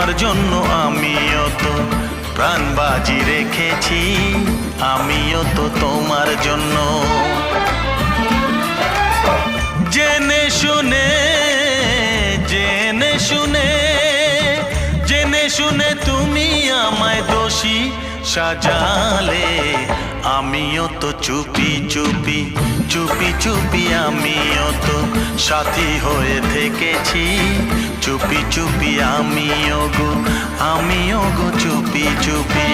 তোমার জন্য আমিও তো প্রাণ বাজি রেখেছি, আমিও তো তোমার জন্য। জেনে শুনে জেনে শুনে জেনে শুনে তুমি আমায় দোষী সাজালে, আমিও তো চুপি চুপি চুপি চুপি আমিও তো সাথী হয়ে থেকেছি, চুপি চুপি আমিও গো চুপি চুপি।